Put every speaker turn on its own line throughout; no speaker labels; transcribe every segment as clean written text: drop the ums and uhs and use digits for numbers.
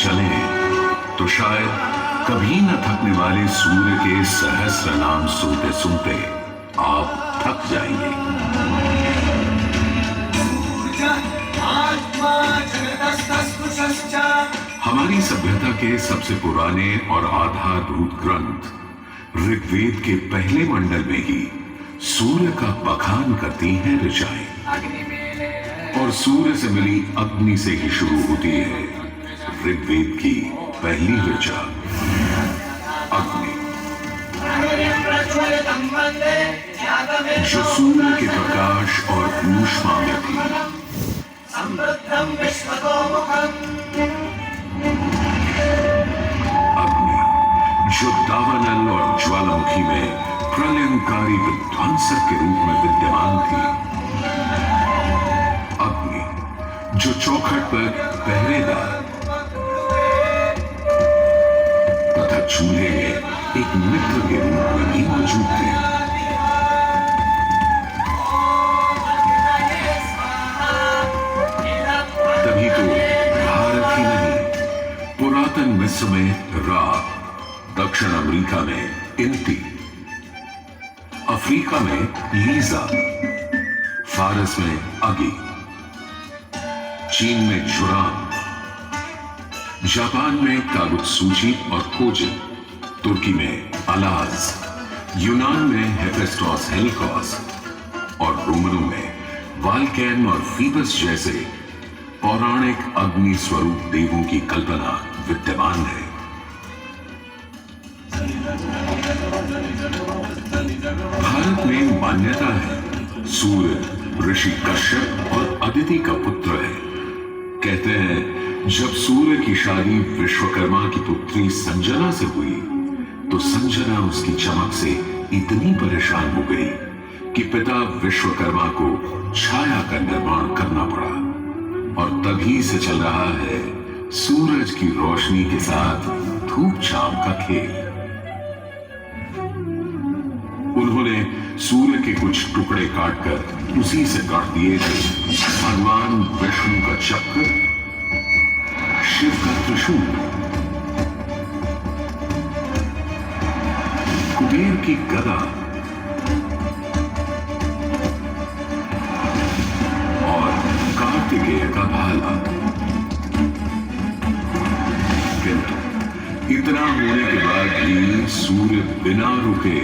चलें तो शायद कभी न थकने वाले सूर्य के सहस्र नाम सुनते सुनते आप थक जाएंगे। हमारी सभ्यता के सबसे पुराने और आधारभूत ग्रंथ ऋग्वेद के पहले मंडल में ही सूर्य का बखान करती हैं ऋचाएं, और सूर्य से मिली अग्नि से ही शुरू होती है ऋग्वेद की पहली ऋचा अग्नि, जो सूर्य के प्रकाश और ऊष्मा में थी। अग्नि जो दावानल और ज्वालामुखी में प्रलयंकारी विध्वंसक के रूप में विद्यमान थी। अग्नि जो चौखट पर पहरेदार तथा चूल्हे में एक मित्र के रूप में भी मौजूद थी। तभी तो भारत ही नहीं, पुरातन मिस्र में रा, दक्षिण अमेरिका में इंती, अफ्रीका में लीजा, फारस में अगी, चीन में जुरान, जापान में कागुत्सुची और कोजिन, तुर्की में अलाज, यूनान में हेफेस्टोस हेलिकोस और रोमनों में वाल्कैन और फीबस जैसे पौराणिक अग्नि स्वरूप देवों की कल्पना विद्यमान है। भारत में मान्यता है सूर्य ऋषि कश्यप और अदिति का पुत्र है। कहते हैं जब सूर्य की शादी विश्वकर्मा की पुत्री संजना से हुई तो संजना उसकी चमक से इतनी परेशान हो गई कि पिता विश्वकर्मा को छाया का निर्माण करना पड़ा, और तभी से चल रहा है सूरज की रोशनी के साथ धूप छांव का खेल। उन्होंने सूर्य के कुछ टुकड़े काटकर उसी से काट दिए थे भगवान विष्णु का चक्र, शिव का त्रिशूल, कुबेर की गदा और कार्तिकेय का भाला। किंतु इतना होने के बाद भी सूर्य बिना रुके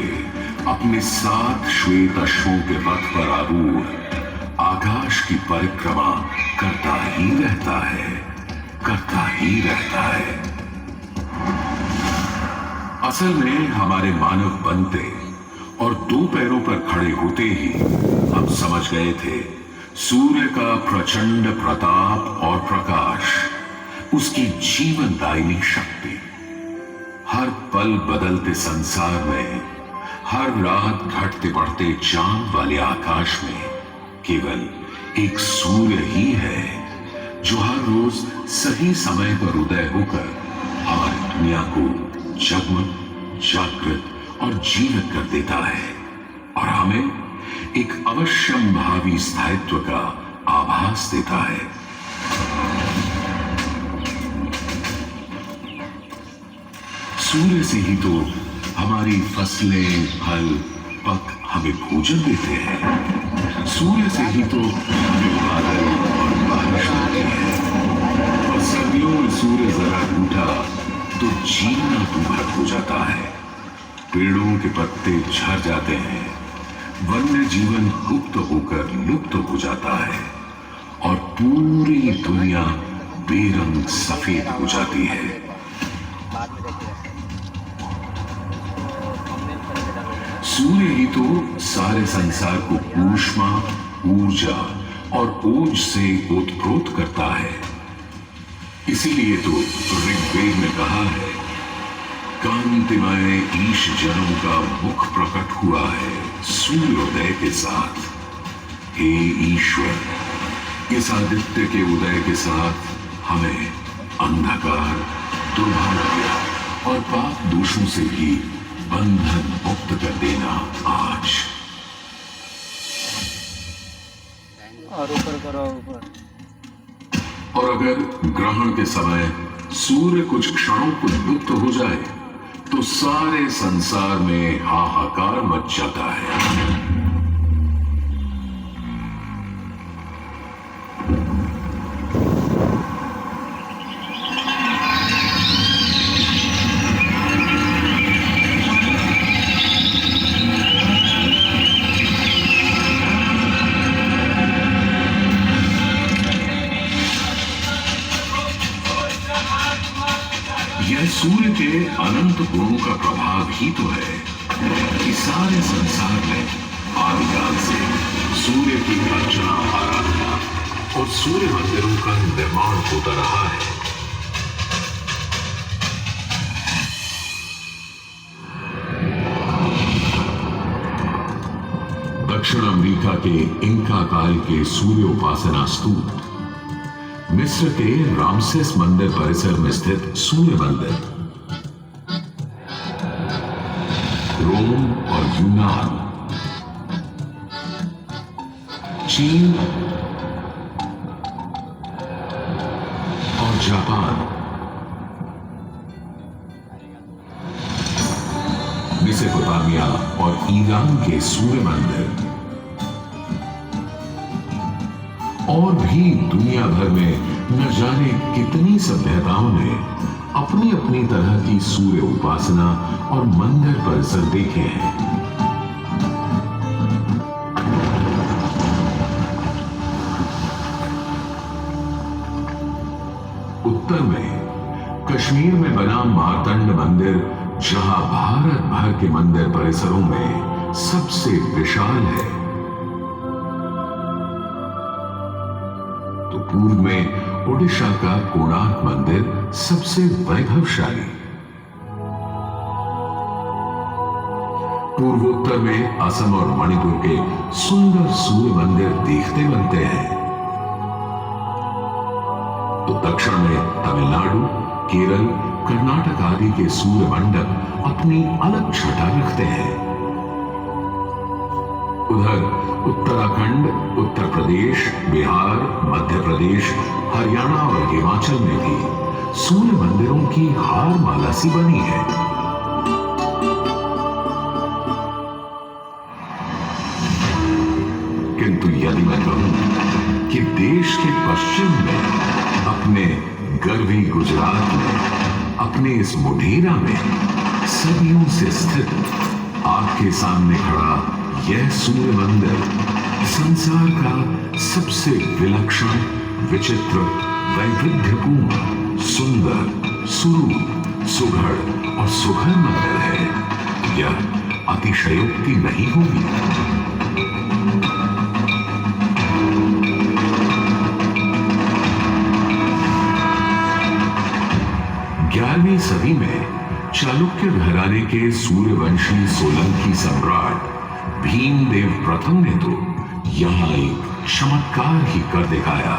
अपने 7 श्वेत अश्वों के रथ पर आरूढ़ आकाश की परिक्रमा करता ही रहता है, करता ही रहता है। असल में हमारे मानव बनते और 2 पैरों पर खड़े होते ही हम समझ गए थे सूर्य का प्रचंड प्रताप और प्रकाश, उसकी जीवनदायिनी शक्ति। हर पल बदलते संसार में, हर रात घटते बढ़ते चांद वाले आकाश में केवल एक सूर्य ही है जो हर रोज सही समय पर उदय होकर हमारी दुनिया को जगमग, जागृत और जीवित कर देता है, और हमें एक अवश्यम भावी स्थायित्व का आभास देता है। सूर्य से ही तो हमारी फसलें, फल, पक हमें भोजन देते हैं। सूर्य से ही तो हमें बादल और बारिश मिलती है, और सर्दियों में सूर्य जरा रूठा तो जीना दूभर हो जाता है। पेड़ों के पत्ते झड़ जाते हैं, वन्य जीवन गुप्त होकर लुप्त हो जाता है, और पूरी दुनिया बेरंग सफेद हो जाती है। सूर्य ही तो सारे संसार को ऊष्मा, ऊर्जा और ओज से ओतप्रोत करता है। इसीलिए तो ऋग्वेद में कहा है, कांतिमय ईश जनों का मुख प्रकट हुआ है सूर्योदय के साथ। हे ईश्वर, इस आदित्य के उदय के साथ हमें अंधकार, दुर्भाग्य और पाप दोषों से भी बंधन मुक्त कर देना आज।
और ऊपर करो ऊपर।
और अगर ग्रहण के समय सूर्य कुछ क्षणों को लुप्त हो जाए तो सारे संसार में हाहाकार मच जाता है। यह सूर्य के अनंत गुणों का प्रभाव ही तो है कि सारे संसार में आदिकाल से सूर्य की अर्चना, आराधना और सूर्य मंदिरों का निर्माण होता रहा है। दक्षिण अमेरिका के इंका काल के सूर्य उपासना स्तूप, मिस्र के रामसेस मंदिर परिसर में स्थित सूर्य मंदिर, रोम और यूनान, चीन और जापान, मेसोपोटामिया और ईरान के सूर्य मंदिर और भी दुनिया भर में न जाने कितनी सभ्यताओं ने अपनी अपनी तरह की सूर्य उपासना और मंदिर परिसर देखे हैं। उत्तर में कश्मीर में बना मार्तंड मंदिर, जहां भारत भर के मंदिर परिसरों में सबसे विशाल है, तो पूर्व में ओडिशा का कोणार्क मंदिर सबसे वैभवशाली, पूर्वोत्तर में असम और मणिपुर के सुंदर सूर्य मंदिर देखते बनते हैं, तो दक्षिण में तमिलनाडु, केरल, कर्नाटक आदि के सूर्य मंडप अपनी अलग छटा रखते हैं। उधर उत्तराखंड, उत्तर प्रदेश, बिहार, मध्य प्रदेश, हरियाणा और हिमाचल में भी सूर्य मंदिरों की हार माला सी बनी है। किंतु यदि मैं कहूं कि देश के पश्चिम में, अपने गर्वी गुजरात में, अपने इस मोढेरा में सदियों से स्थित आपके सामने खड़ा यह सूर्य मंदिर संसार का सबसे विलक्षण, विचित्र, वैविध्यपूर्ण, सुंदर, सुरूप, सुघड़ और सुघर मंदिर है, यह अतिशयोक्ति नहीं होगी। 11वीं सदी में चालुक्य घराने के सूर्यवंशी सोलंकी सम्राट भीमदेव प्रथम ने तो यहां एक चमत्कार ही कर दिखाया।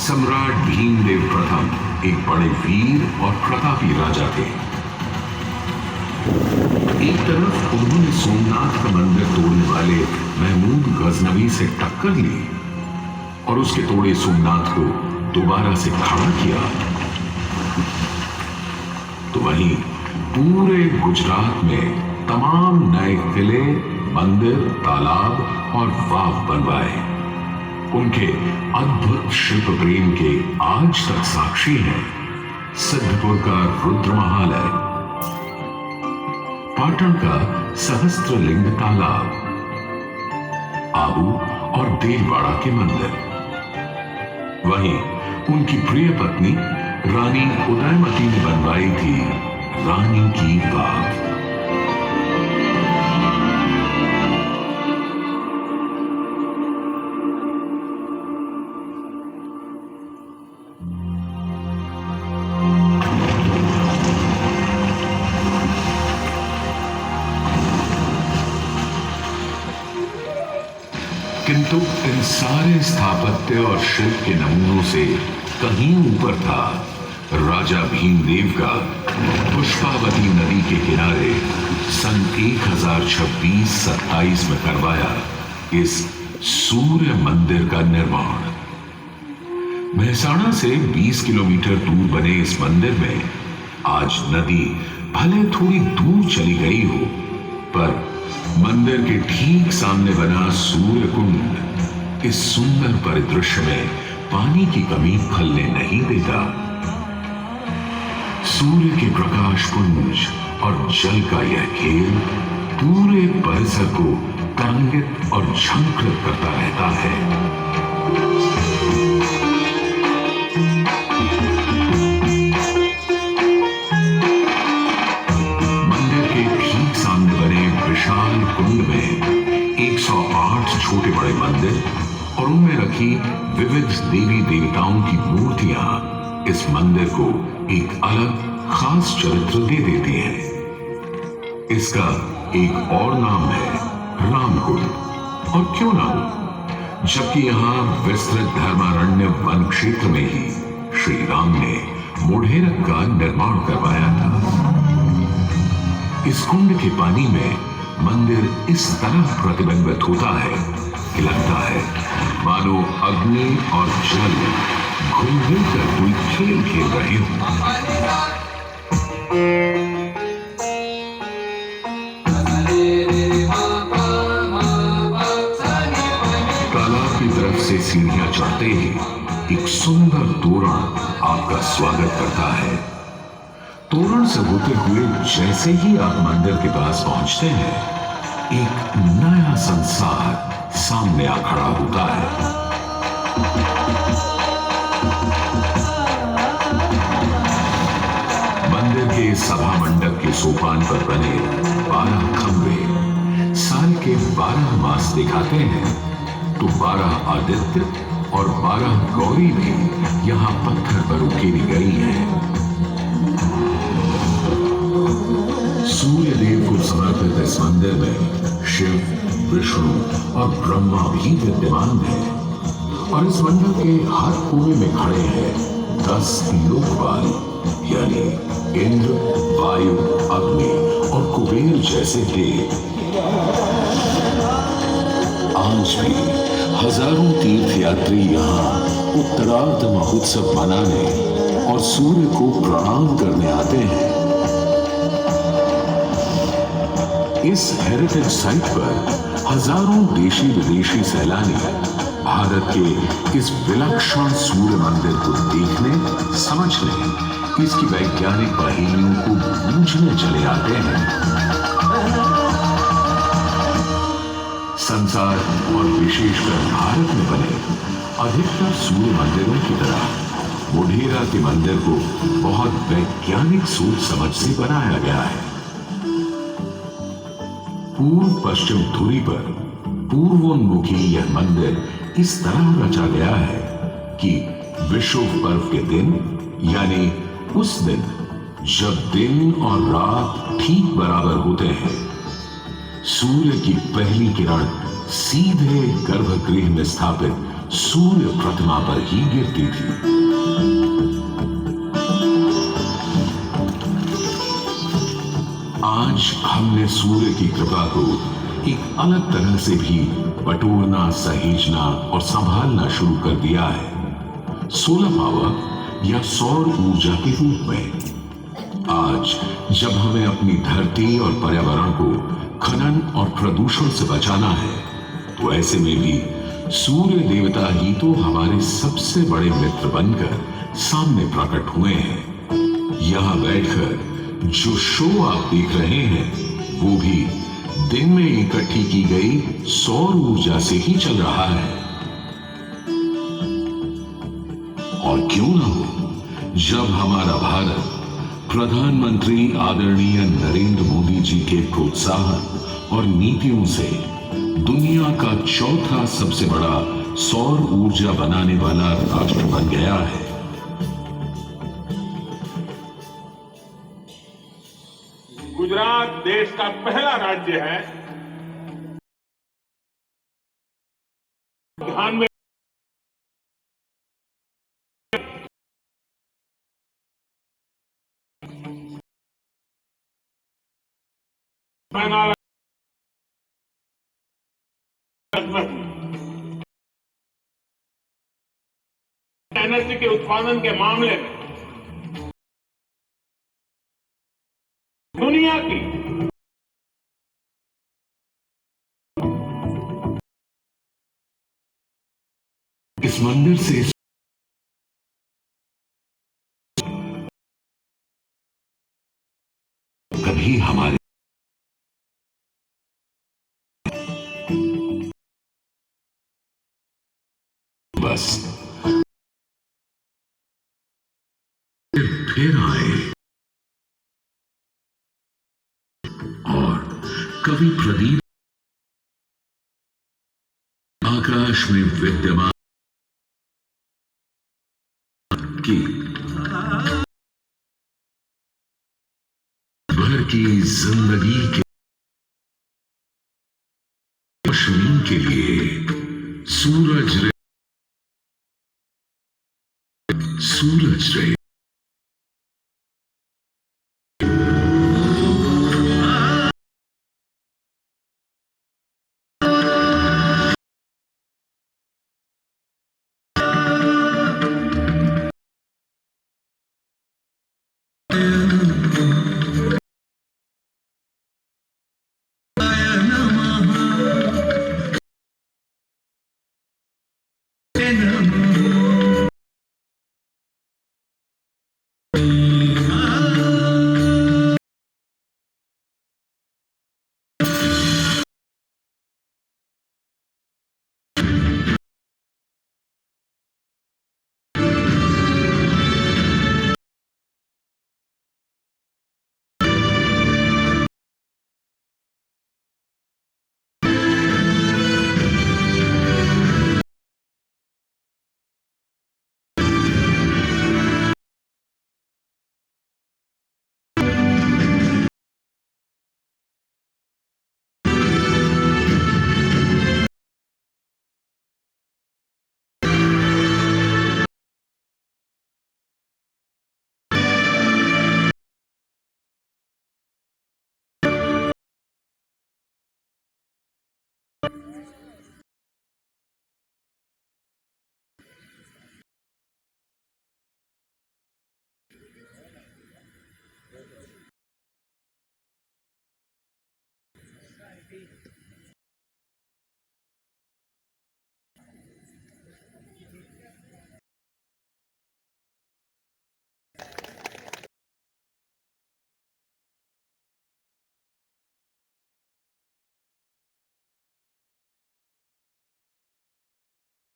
सम्राट भीमदेव प्रथम एक बड़े वीर और प्रतापी राजा थे। एक तरफ उन्होंने सोमनाथ का मंदिर तोड़ने वाले महमूद गजनवी से टक्कर ली और उसके तोड़े सोमनाथ को दोबारा से खड़ा किया, तो वहीं पूरे गुजरात में तमाम नए किले, मंदिर, तालाब और वाव बनवाए। उनके अद्भुत शिल्प प्रेम के आज तक साक्षी हैं सिद्धपुर का रुद्रमहालय, पाटन का सहस्त्रलिंग तालाब, आबू और देलवाड़ा के मंदिर। वहीं उनकी प्रिय पत्नी रानी उदयमती ने बनवाई थी रानी की वाव। किंतु इन सारे स्थापत्य और शिल्प के नमूनों से कहीं ऊपर था राजा भीमदेव का पुष्पावती नदी के किनारे सन 1026-27 में करवाया इस सूर्य मंदिर का निर्माण। महसाणा से 20 किलोमीटर दूर बने इस मंदिर में आज नदी भले थोड़ी दूर चली गई हो, पर मंदिर के ठीक सामने बना सूर्य कुंड इस सुंदर परिदृश्य में पानी की कमी खलने नहीं देता। सूर्य के प्रकाश पुंज और जल का यह खेल पूरे परिसर को तरंगित और झंकृत करता रहता है। मंदिर के ठीक सामने बने विशाल कुंड में 108 छोटे बड़े मंदिर और उनमें रखी विविध देवी देवताओं की मूर्तियां इस मंदिर को एक अलग खास चरित्र दे देती हैं। इसका एक और नाम है रामकुंड। और क्यों ना हो, जबकि यहां विस्तृत धर्मारण्य वन क्षेत्र में ही श्री राम ने मोढेरक का निर्माण करवाया था। इस कुंड के पानी में मंदिर इस तरह प्रतिबिंबित होता है कि लगता है मानो अग्नि और जल घुल मिल कर कोई खेल खेल रहे हों। तालाब की तरफ से सीढ़ियां चढ़ते ही एक सुंदर तोरण आपका स्वागत करता है। तोरण से होते हुए जैसे ही आप मंदिर के पास पहुंचते हैं, एक नया संसार सामने आ खड़ा होता है। मंदिर के सभा मंडप के सोपान पर बने 12 खंबे साल के 12 मास दिखाते हैं, तो 12 आदित्य और 12 गौरी भी यहाँ पत्थर पर उकेरी गई हैं। सूर्य देव को समर्पित इस मंदिर में शिव, विष्णु और ब्रह्मा भी विद्यमान है। और इस मंदिर के हर कोने में खड़े हैं 10 लोकपाल, यानी इंद्र, वायु, अग्नि और कुबेर जैसे देव। आज भी हजारों तीर्थयात्री यहाँ उत्तरार्ध महोत्सव मनाने और सूर्य को प्रणाम करने आते हैं। इस हेरिटेज साइट पर हजारों देशी विदेशी सैलानी भारत के इस विलक्षण सूर्य मंदिर को देखने, समझने, इसकी वैज्ञानिक पहेलियों को बूझने चले आते हैं। संसार और विशेषकर भारत में बने अधिकतर सूर्य मंदिरों की तरह मोढेरा के मंदिर को बहुत वैज्ञानिक सोच समझ से बनाया गया है। पूर्व पश्चिम धुरी पर पूर्वोन्मुखी यह मंदिर इस तरह रचा गया है कि विषुव पर्व के दिन, यानी उस दिन जब दिन और रात ठीक बराबर होते हैं, सूर्य की पहली किरण सीधे गर्भगृह में स्थापित सूर्य प्रतिमा पर ही गिरती थी। आज हमने सूर्य की कृपा को एक अलग तरह से भी बटोरना, सहेजना और संभालना शुरू कर दिया है। सोलर पावर या सौर ऊर्जा के रूप में। आज जब हमें अपनी धरती और पर्यावरण को खनन और प्रदूषण से बचाना है, तो ऐसे में भी सूर्य देवता ही तो हमारे सबसे बड़े मित्र बनकर सामने प्रकट हुए हैं। यहां बैठकर जो शो आप देख रहे हैं, वो भी दिन में इकट्ठी की गई सौर ऊर्जा से ही चल रहा है। और क्यों ना हो, जब हमारा भारत प्रधानमंत्री आदरणीय नरेंद्र मोदी जी के प्रोत्साहन और नीतियों से दुनिया का चौथा सबसे बड़ा सौर ऊर्जा बनाने वाला राष्ट्र बन गया है।
गुजरात देश का पहला राज्य है ध्यान में एनर्जी अनाज के उत्पादन के मामले में दुनिया की
इस मंदिर से कभी हमारे बस फिर आए और कवि प्रदीप आकाश में विद्यमान की भर की जिंदगी के रोशनी के लिए सूरज रे